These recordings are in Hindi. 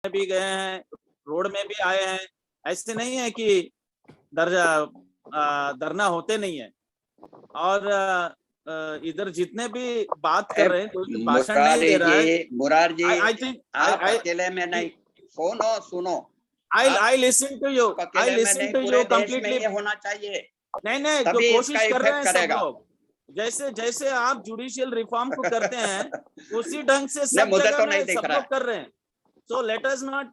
में भी गए हैं, रोड में भी आए हैं। ऐसे नहीं है कि धरना होते नहीं है। और इधर जितने भी बात कर रहे हैं, कोई भी भाषण नहीं दे रहा है। मुरार जी, आई थिंक आप अकेले में नहीं, सुनो I listen to you. I listen to you completely. ये होना चाहिए। नहीं, तो कोशिश कर रहे हैं सब लोग। जैसे आप जुडिशियल रिफॉर्म को करते हैं, उसी ढंग से सब जगह में सब लोग कर रहे हैं। So let us not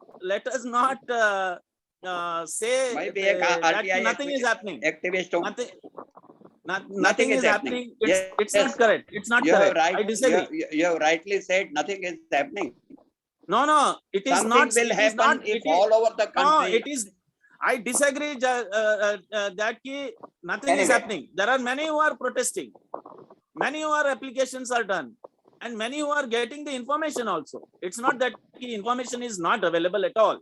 say that nothing is happening. Nothing is happening. It's not correct. It's not correct. I disagree. You have rightly said nothing is happening. No, it is not. Something will happen if all over the country. No, it is. I disagree that nothing is happening. There are many who are protesting. Many who are applications are done. And many who are getting the information also. It's not that the information is not available at all.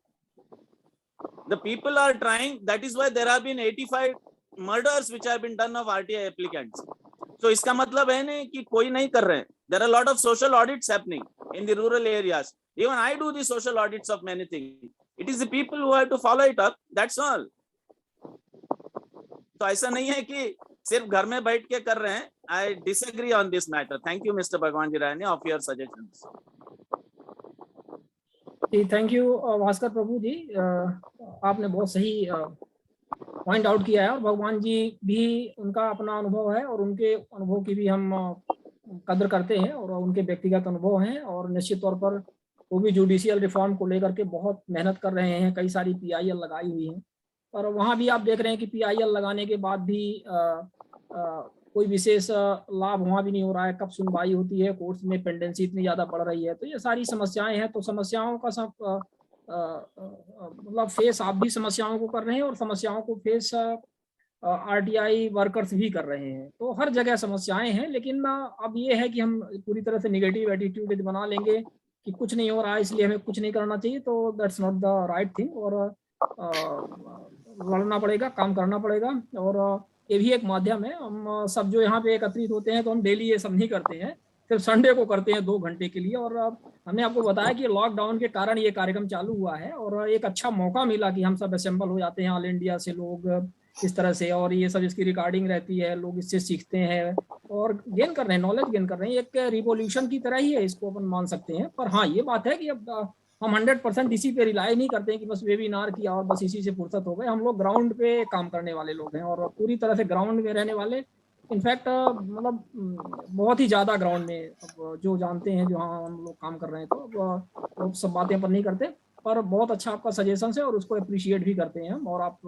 The people are trying. That is why there have been 85 murders which have been done of RTI applicants. So इसका मतलब है नहीं कि कोई नहीं कर रहे हैं. There are a lot of social audits happening in the rural areas. Even I do the social audits of many things. It is the people who have to follow it up. That's all. तो ऐसा नहीं है कि सिर्फ घर में बैठ के कर रहे हैं. I disagree on this matter. Thank you, Mr. Bhagwanji Rani, of your suggestions. Thank you Bhaskar Prabhu ji, आपने बहुत सही पॉइंट आउट किया है। और भगवान जी भी, उनका अपना अनुभव है और उनके अनुभव की भी हम कदर करते हैं और उनके व्यक्तिगत अनुभव हैं। और निश्चित तौर पर वो भी जुडिशियल रिफॉर्म को लेकर के बहुत मेहनत कर रहे हैं, कई सारी PIL लगाई हुई हैं। और वहाँ भी आप देख रहे हैं कि PIL लगाने के बाद भी कोई विशेष लाभ वहाँ भी नहीं हो रहा है। कब सुनवाई होती है, कोर्ट्स में पेंडेंसी इतनी ज़्यादा बढ़ रही है। तो ये सारी समस्याएं हैं। तो समस्याओं का सब मतलब फेस आप भी समस्याओं को कर रहे हैं और समस्याओं को फेस RTI वर्कर्स भी कर रहे हैं। तो हर जगह समस्याएं हैं। लेकिन अब ये है कि हम पूरी तरह से निगेटिव एटीट्यूड बना लेंगे कि कुछ नहीं हो रहा है इसलिए हमें कुछ नहीं करना चाहिए, तो that's not the right thing. और लड़ना पड़ेगा, काम करना पड़ेगा। और ये भी एक माध्यम है। हम सब जो यहाँ पे एकत्रित होते हैं तो हम डेली ये सब नहीं करते हैं, सिर्फ संडे को करते हैं 2 घंटे के लिए। और हमने आपको बताया कि लॉकडाउन के कारण ये कार्यक्रम चालू हुआ है और एक अच्छा मौका मिला कि हम सब असेंबल हो जाते हैं ऑल इंडिया से लोग इस तरह से। और ये सब इसकी रिकॉर्डिंग रहती है, लोग इससे सीखते हैं और गेन कर रहे हैं, नॉलेज गेन कर रहे हैं। एक रिवॉल्यूशन की तरह ही है, इसको अपन मान सकते हैं। पर हाँ, ये बात है कि अब हम 100% इसी पे रिलाई नहीं करते हैं कि बस वेबिनार किया और बस इसी से फुर्सत हो गए। हम लोग ग्राउंड पे काम करने वाले लोग हैं और पूरी तरह से ग्राउंड में रहने वाले। इनफैक्ट मतलब बहुत ही ज़्यादा ग्राउंड में जो जानते हैं, जो हाँ हम लोग काम कर रहे हैं, तो लोग सब बातें अपन नहीं करते। पर बहुत अच्छा आपका सजेशन है और उसको अप्रिशिएट भी करते हैं हम। और आप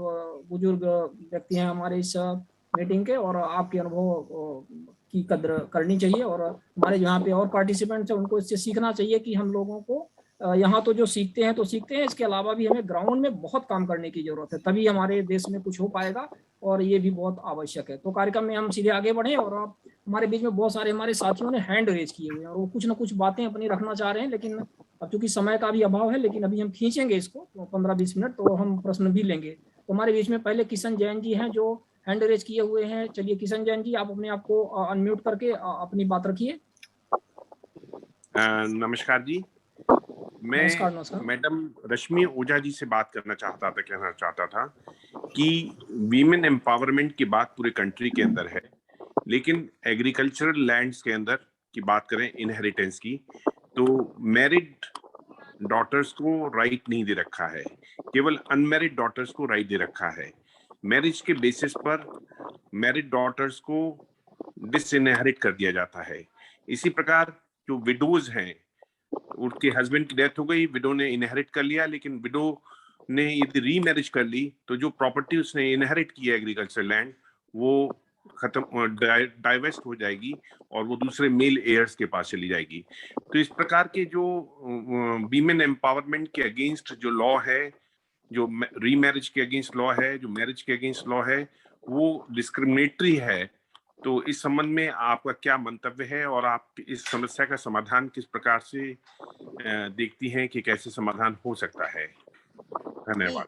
बुजुर्ग व्यक्ति हैं हमारे इस मीटिंग के, और आपके अनुभव की कद्र करनी चाहिए। और हमारे यहाँ पे और पार्टिसिपेंट्स हैं, उनको इससे सीखना चाहिए कि हम लोगों को यहाँ तो जो सीखते हैं तो सीखते हैं, इसके अलावा भी हमें ग्राउंड में बहुत काम करने की जरूरत है, तभी हमारे देश में कुछ हो पाएगा। और ये भी बहुत आवश्यक है। तो कार्यक्रम में हम सीधे आगे बढ़े। और आप हमारे बीच में बहुत सारे हमारे साथियों ने हैंड रेज किए हुए हैं और वो कुछ ना कुछ बातें अपनी रखना चाह रहे हैं, लेकिन अब चूंकि समय का भी अभाव है, लेकिन अभी हम खींचेंगे इसको 15-20 मिनट, तो हम प्रश्न भी लेंगे। तो हमारे बीच में पहले किशन जैन जी हैं जो हैंड रेज किए हुए हैं। चलिए किशन जैन जी, आप अपने आप को अनम्यूट करके अपनी बात रखिए। नमस्कार जी, मैं मैडम रश्मि ओझा जी से बात कहना चाहता था कि वीमेन एम्पावरमेंट की बात पूरे कंट्री के अंदर है, लेकिन एग्रीकल्चरल लैंड्स के अंदर की बात करें इनहेरिटेंस की, तो मैरिड डॉटर्स को राइट नहीं दे रखा है, केवल अनमैरिड डॉटर्स को राइट दे रखा है। मैरिज के बेसिस पर मैरिड डॉटर्स को डिसइनहेरिट कर दिया जाता है। इसी प्रकार जो विडोज हैं, उनके हस्बैंड की डेथ हो गई, विडो ने इनहेरिट कर लिया, लेकिन विडो ने यदि रीमैरिज कर ली तो जो प्रॉपर्टी उसने इनहेरिट की है एग्रीकल्चर लैंड, वो खत्म डाइवेस्ट हो जाएगी और वो दूसरे मेल एयर्स के पास चली जाएगी। तो इस प्रकार के जो वीमेन एम्पावरमेंट के अगेंस्ट जो लॉ है, जो रीमैरिज के अगेंस्ट लॉ है, जो मैरिज के अगेंस्ट लॉ है, वो डिस्क्रिमिनेटरी है। तो इस संबंध में आपका क्या मंतव्य है और आप इस समस्या का समाधान किस प्रकार से देखती हैं कि कैसे समाधान हो सकता है? धन्यवाद।